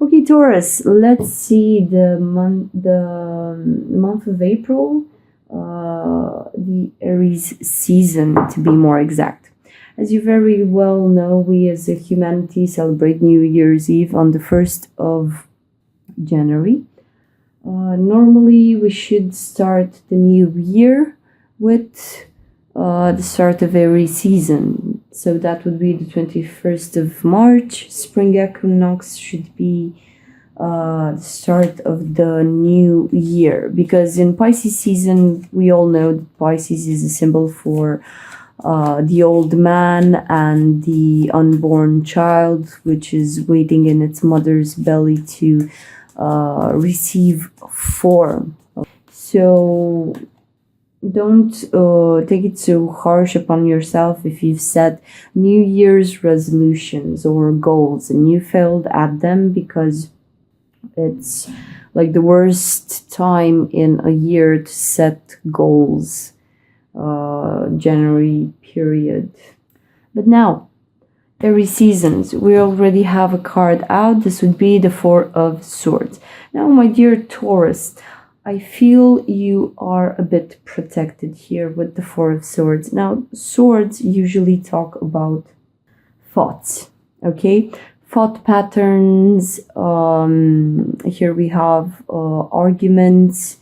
Okay, Taurus, let's see the month of April, the Aries season to be more exact. As you very well know, we as a humanity celebrate New Year's Eve on the 1st of January. Normally, we should start the new year with the start of every season. So that would be the 21st of March. Spring equinox should be the start of the new year. Because in Pisces season, we all know that Pisces is a symbol for the old man and the unborn child, which is waiting in its mother's belly to receive form. So don't take it so harsh upon yourself if you've set New Year's resolutions or goals and you failed at them, because it's like the worst time in a year to set goals, January period. But now, every seasons, we already have a card out. This would be the Four of Swords. Now, my dear Taurus, I feel you are a bit protected here with the Four of Swords. Now, swords usually talk about thoughts, okay? Thought patterns. Here we have arguments.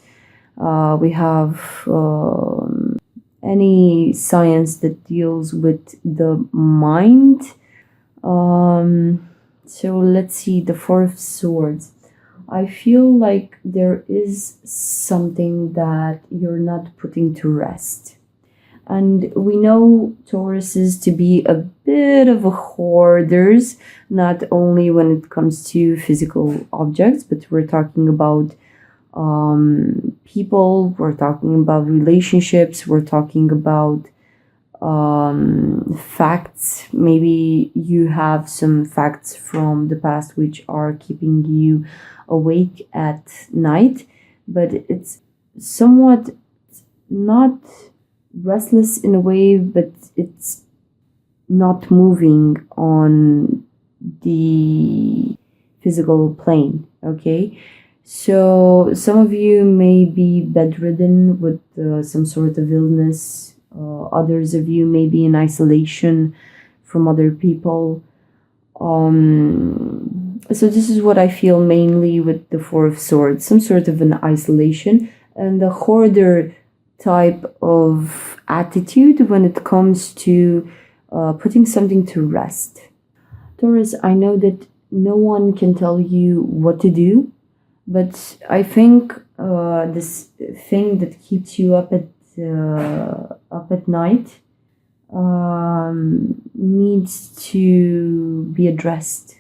We have any science that deals with the mind. So let's see, the Four of Swords. I feel like there is something that you're not putting to rest. And we know Tauruses to be a bit of a hoarders, not only when it comes to physical objects, but we're talking about people, we're talking about relationships, we're talking about facts. Maybe you have some facts from the past which are keeping you awake at night, but it's somewhat not restless in a way, but it's not moving on the physical plane, okay? So some of you may be bedridden with some sort of illness. Others of you may be in isolation from other people. So this is what I feel mainly with the Four of Swords, some sort of an isolation and a hoarder type of attitude when it comes to putting something to rest. Taurus, I know that no one can tell you what to do, but I think this thing that keeps you up at night needs to be addressed.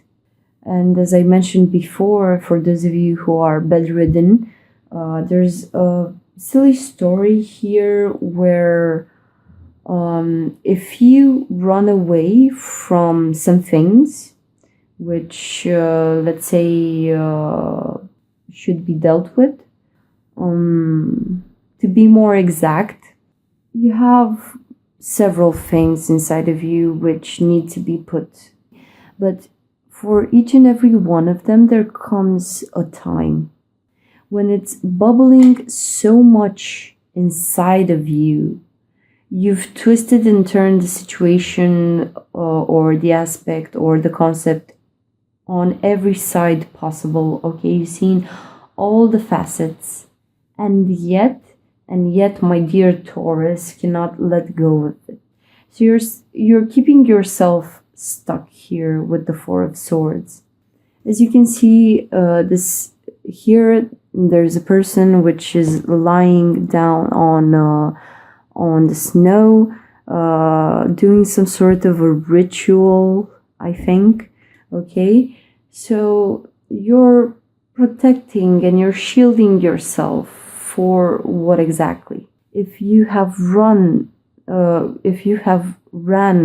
And as I mentioned before, for those of you who are bedridden, there's a silly story here where if you run away from some things which, let's say, should be dealt with, to be more exact, you have several things inside of you which need to be put. But for each and every one of them, there comes a time when it's bubbling so much inside of you. You've twisted and turned the situation or the aspect or the concept on every side possible, okay? You've seen all the facets, and yet, my dear Taurus, cannot let go of it. So you're keeping yourself stuck here with the Four of Swords. As you can see, this here, there's a person which is lying down on the snow, doing some sort of a ritual, I think. Okay, so you're protecting and you're shielding yourself for what exactly? If you have ran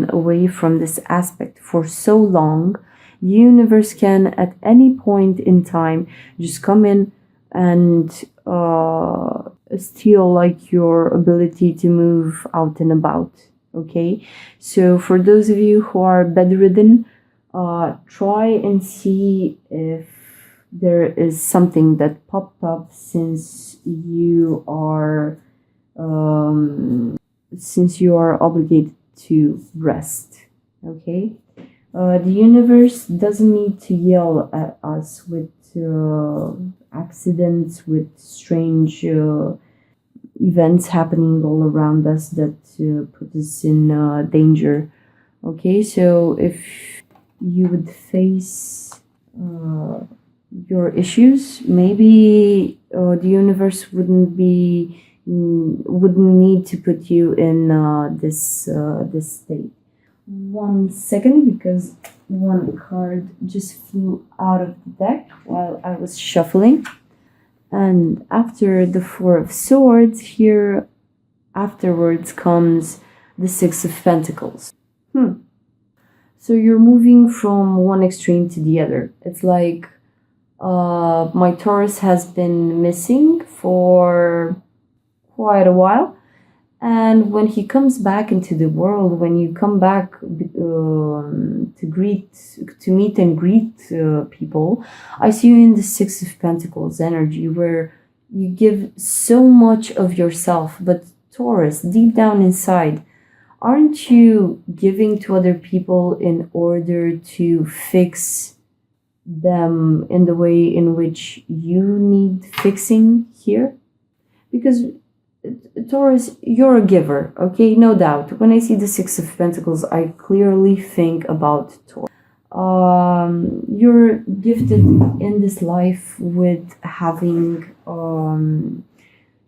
away from this aspect for so long, the universe can at any point in time just come in and steal like your ability to move out and about. Okay, so for those of you who are bedridden, try and see if there is something that popped up um, since you are obligated to rest. Okay, the universe doesn't need to yell at us with accidents, with strange events happening all around us that put us in danger. Okay, so if you would face your issues, maybe the universe wouldn't need to put you in this state. 1 second, because one card just flew out of the deck while I was shuffling. And after the Four of Swords, here afterwards comes the Six of Pentacles. So you're moving from one extreme to the other. It's like my Taurus has been missing for quite a while. And when he comes back into the world, when you come back to meet and greet people, I see you in the Six of Pentacles energy, where you give so much of yourself. But Taurus, deep down inside, aren't you giving to other people in order to fix them in the way in which you need fixing here? Because Taurus, you're a giver, okay? No doubt. When I see the Six of Pentacles, I clearly think about Taurus. You're gifted in this life with having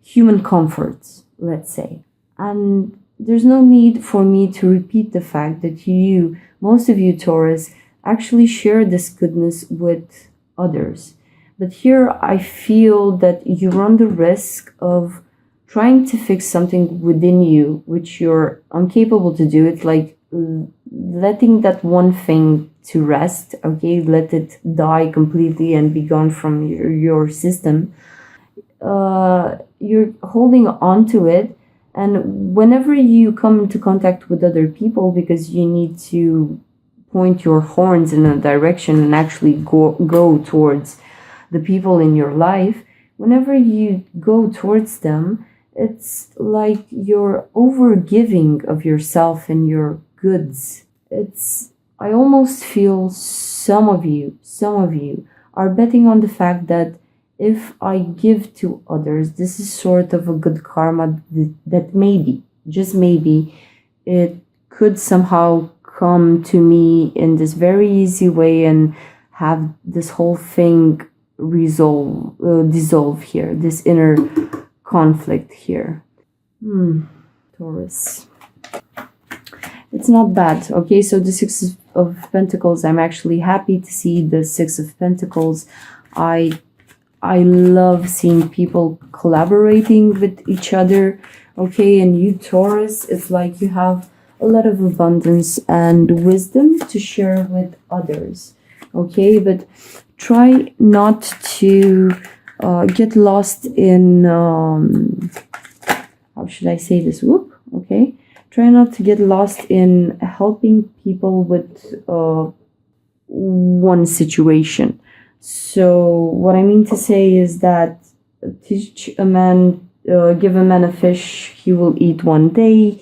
human comforts, let's say. And there's no need for me to repeat the fact that most of you Taurus, actually share this goodness with others. But here I feel that you run the risk of trying to fix something within you which you're incapable to do. It's like letting that one thing to rest, okay? Let it die completely and be gone from your system. You're holding on to it, and whenever you come into contact with other people, because you need to point your horns in a direction and actually go towards the people in your life, whenever you go towards them, it's like you're overgiving of yourself and your goods. I almost feel some of you are betting on the fact that if I give to others, this is sort of a good karma that maybe, just maybe, it could somehow come to me in this very easy way and have this whole thing dissolve here, this inner conflict here. Taurus. It's not bad. Okay, so the Six of Pentacles, I'm actually happy to see the Six of Pentacles. I love seeing people collaborating with each other. Okay, and you Taurus, it's like you have a lot of abundance and wisdom to share with others. Okay, but try not to get lost in how should I say this? Okay, try not to get lost in helping people with one situation. So what I mean to say is that give a man a fish, he will eat one day.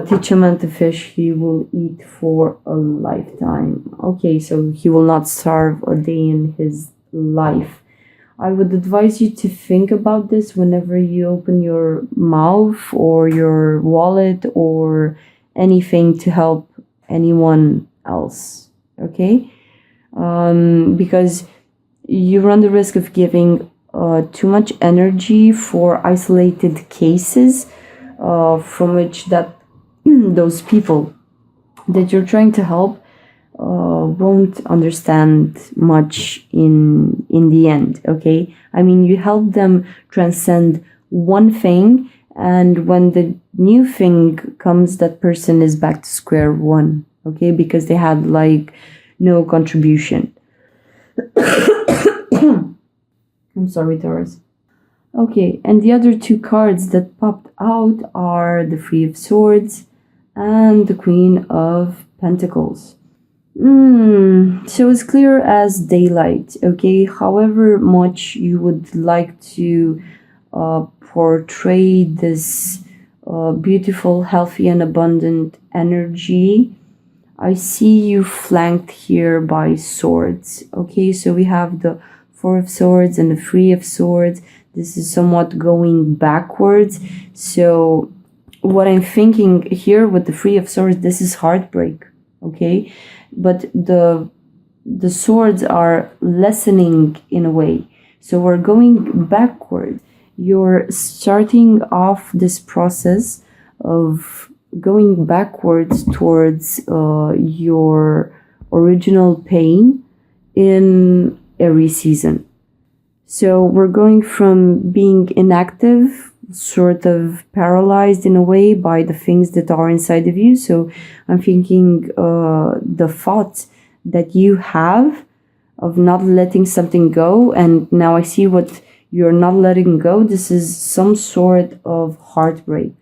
Teach a man to fish, he will eat for a lifetime. Okay, so he will not starve a day in his life. I would advise you to think about this whenever you open your mouth or your wallet or anything to help anyone else. Okay? Because you run the risk of giving too much energy for isolated cases from which that those people that you're trying to help won't understand much in the end. Okay, I mean, you help them transcend one thing, and when the new thing comes, that person is back to square one. Okay, because they had like no contribution. I'm sorry, Taurus. Okay, and the other two cards that popped out are the Three of Swords and the Queen of Pentacles. So it's clear as daylight, okay? However much you would like to portray this beautiful, healthy, and abundant energy, I see you flanked here by swords, okay? So we have the Four of Swords and the Three of Swords. This is somewhat going backwards. So what I'm thinking here with the Three of Swords, this is heartbreak, okay? But the swords are lessening in a way. So we're going backwards. You're starting off this process of going backwards towards your original pain in Aries season. So we're going from being inactive, sort of paralyzed in a way by the things that are inside of you. So I'm thinking the thoughts that you have of not letting something go, and now I see what you're not letting go. This is some sort of heartbreak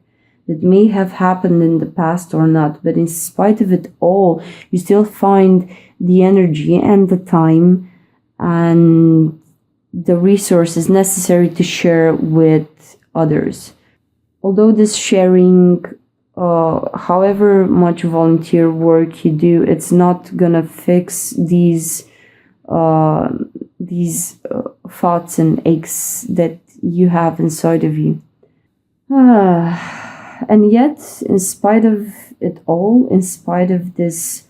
that may have happened in the past or not, but in spite of it all, you still find the energy and the time and the resources necessary to share with others. Although this sharing, however much volunteer work you do, it's not gonna fix these thoughts and aches that you have inside of you. And yet, in spite of it all, in spite of this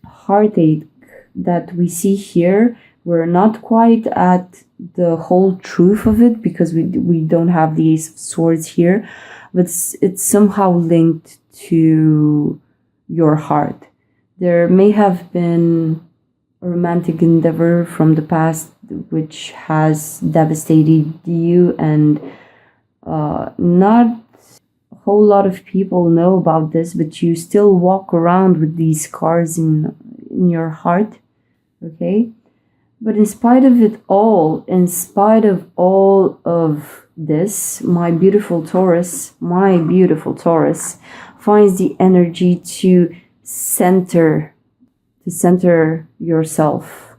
heartache that we see here, we're not quite at the whole truth of it, because we don't have the Ace of Swords here, but it's somehow linked to your heart. There may have been a romantic endeavor from the past which has devastated you, and not a whole lot of people know about this, but you still walk around with these scars in your heart, okay? But in spite of it all, in spite of all of this, my beautiful Taurus finds the energy to center yourself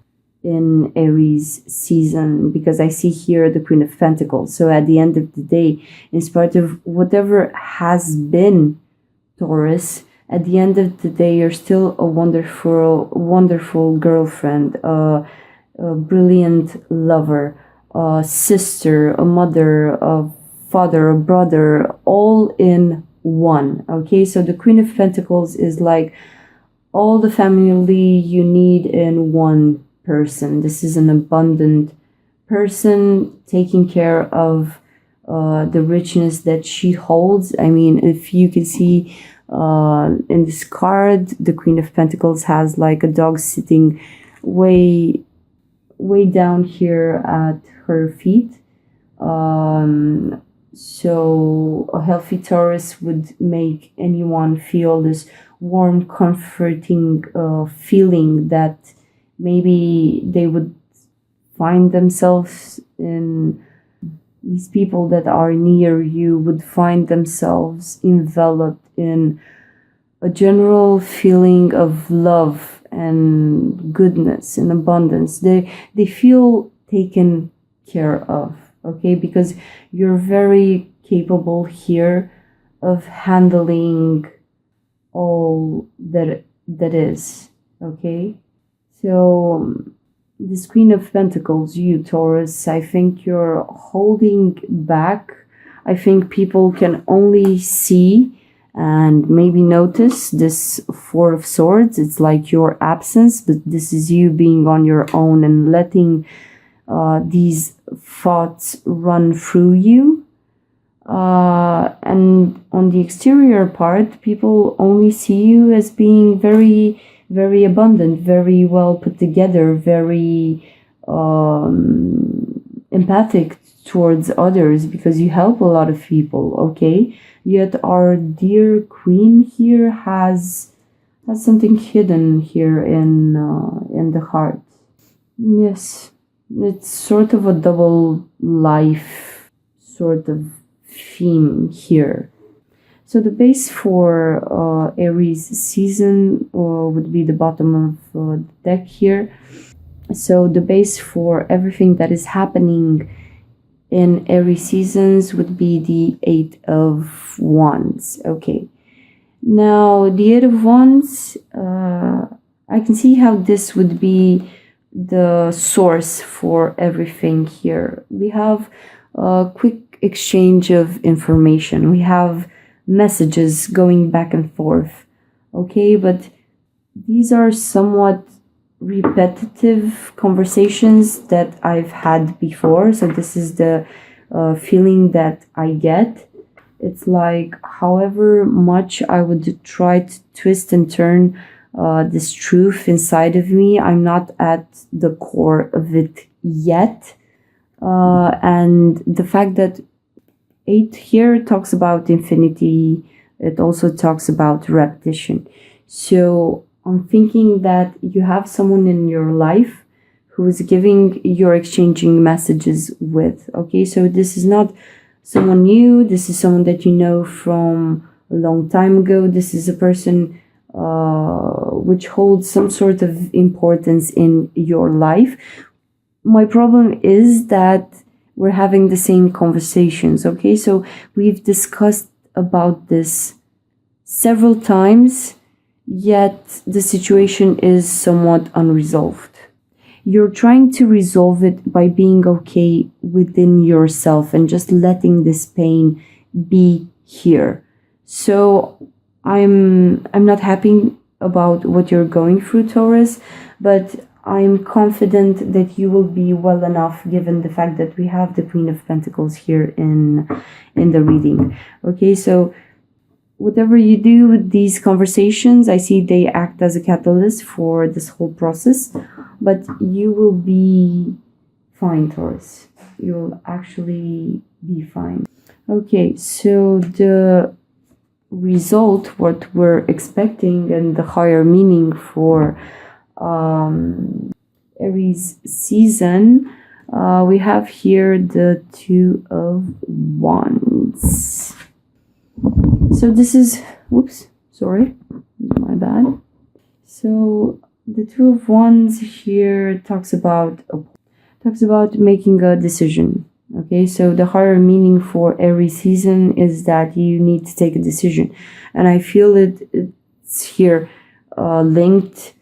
in Aries season, because I see here the Queen of Pentacles. So at the end of the day, in spite of whatever has been, Taurus, at the end of the day, you're still a wonderful girlfriend, a brilliant lover, a sister, a mother, a father, a brother, all in one. Okay, so the Queen of Pentacles is like all the family you need in one person. This is an abundant person taking care of the richness that she holds. I mean, if you can see in this card, the Queen of Pentacles has like a dog sitting way down here at her feet. So a healthy Taurus would make anyone feel this warm, comforting feeling that maybe they would find themselves in, these people that are near you would find themselves enveloped in a general feeling of love and goodness and abundance. They feel taken care of, okay? Because you're very capable here of handling all that is, okay? So this Queen of Pentacles, you Taurus, I think you're holding back. I think people can only see and maybe notice this Four of Swords. It's like your absence, but this is you being on your own and letting these thoughts run through you. And on the exterior part, people only see you as being very, very abundant, very well put together, very empathic towards others, because you help a lot of people, okay? Yet our dear Queen here has something hidden here in the heart. Yes, it's sort of a double life sort of theme here. So the base for Aries season would be the bottom of the deck here. So the base for everything that is happening in Aries seasons would be the Eight of Wands. Okay. Now the Eight of Wands, I can see how this would be the source for everything here. We have a quick exchange of information. We have messages going back and forth. Okay, but these are somewhat repetitive conversations that I've had before. So this is the feeling that I get. It's like however much I would try to twist and turn this truth inside of me, I'm not at the core of it yet. And the fact that 8 here talks about infinity, it also talks about repetition. So I'm thinking that you have someone in your life who is you're exchanging messages with. Okay, so this is not someone new. This is someone that you know from a long time ago. This is a person which holds some sort of importance in your life. My problem is that we're having the same conversations. Okay, so we've discussed about this several times, yet the situation is somewhat unresolved. You're trying to resolve it by being okay within yourself and just letting this pain be here. So I'm not happy about what you're going through, Taurus, but I'm confident that you will be well enough given the fact that we have the Queen of Pentacles here in the reading. Okay, so whatever you do with these conversations, I see they act as a catalyst for this whole process, but you will be fine, Taurus. You'll actually be fine. Okay, so the result, what we're expecting, and the higher meaning for Aries season, we have here the Two of Wands. So this is, whoops, sorry, my bad. So the Two of Wands here talks about making a decision. Okay, so the higher meaning for Aries season is that you need to take a decision, and I feel it's here linked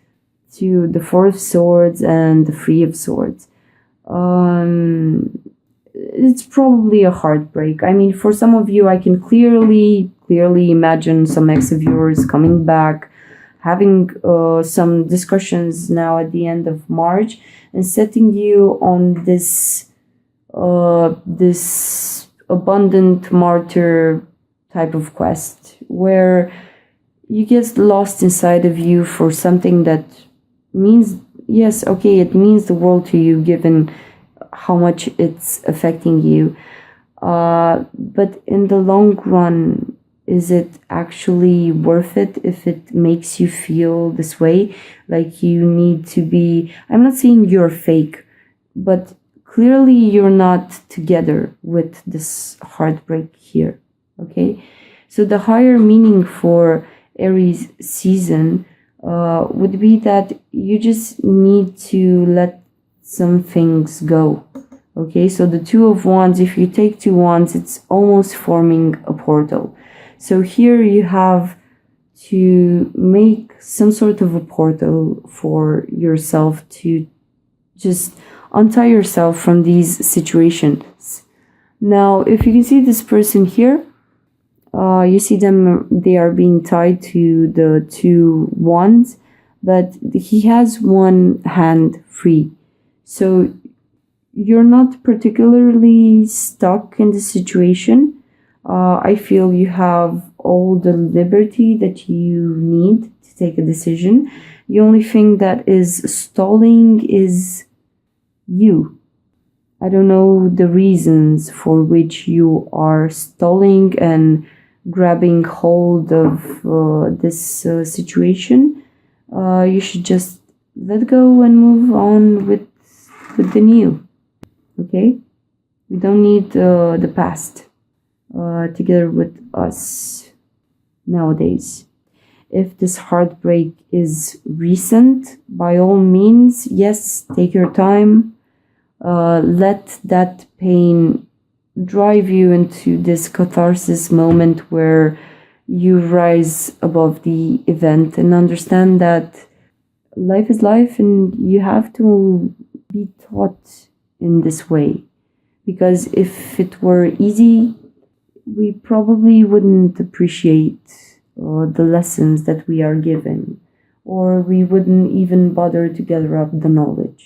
to the Four of Swords and the Three of Swords. It's probably a heartbreak. I mean, for some of you, I can clearly imagine some ex of yours coming back, having some discussions now at the end of March, and setting you on this abundant martyr type of quest where you get lost inside of you for something that means, yes, okay, it means the world to you given how much it's affecting you, but in the long run, is it actually worth it if it makes you feel this way? Like you need to be, I'm not saying you're fake, but clearly you're not together with this heartbreak here. Okay, so the higher meaning for Aries season would be that you just need to let some things go. Okay, so the Two of Wands, if you take two wands, it's almost forming a portal. So here you have to make some sort of a portal for yourself to just untie yourself from these situations. Now, if you can see this person here, you see them, they are being tied to the two wands, but he has one hand free. So you're not particularly stuck in the situation. I feel you have all the liberty that you need to take a decision. The only thing that is stalling is you. I don't know the reasons for which you are stalling and grabbing hold of this situation. You should just let go and move on with the new. Okay? We don't need the past together with us. nowadays. If this heartbreak is recent, by all means, yes, take your time. Let that pain drive you into this catharsis moment where you rise above the event and understand that life is life and you have to be taught in this way. Because if it were easy, we probably wouldn't appreciate the lessons that we are given, or we wouldn't even bother to gather up the knowledge.